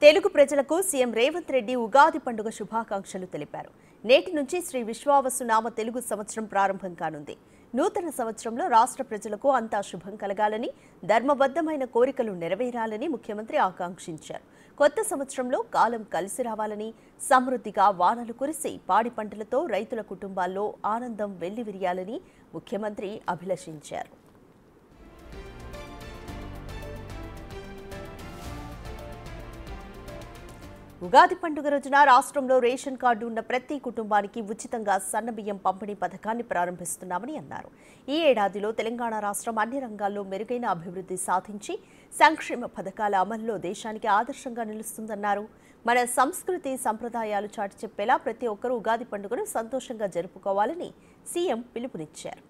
తెలుగు ప్రజలకు సీఎం రేవంత్ రెడ్డి ఉగాది పండుగ శుభాకాంక్షలు తెలిపారు. నేటి నుంచి శ్రీ విశ్వావసునామ తెలుగు సంవత్సరం ప్రారంభం కానుంది. నూతన సంవత్సరంలో రాష్ట్ర ప్రజలకు అంతా శుభం కలగాలని, ధర్మబద్ధమైన కోరికలు నెరవేరాలని ముఖ్యమంత్రి ఆకాంక్షించారు. కొత్త సంవత్సరంలో కాలం కలిసి రావాలని, సమృద్ధిగా వానలు కురిసి పాడి పంటలతో రైతుల కుటుంబాల్లో ఆనందం వెల్లివిరియాలని ముఖ్యమంత్రి అభిలషించారు. ఉగాది పండుగ రోజున రాష్ట్రంలో రేషన్ కార్డు ఉన్న ప్రతి కుటుంబానికి ఉచితంగా సన్నబియ్యం పంపిణీ పథకాన్ని ప్రారంభిస్తున్నామని అన్నారు. ఈ ఏడాదిలో తెలంగాణ రాష్ట్రం అన్ని రంగాల్లో మెరుగైన అభివృద్ధి సాధించి సంక్షేమ పథకాల అమలులో దేశానికి ఆదర్శంగా నిలుస్తుందన్నారు. మన సంస్కృతి సంప్రదాయాలు చాటి చెప్పేలా ప్రతి ఒక్కరూ ఉగాది పండుగను సంతోషంగా జరుపుకోవాలని సీఎం పిలుపునిచ్చారు.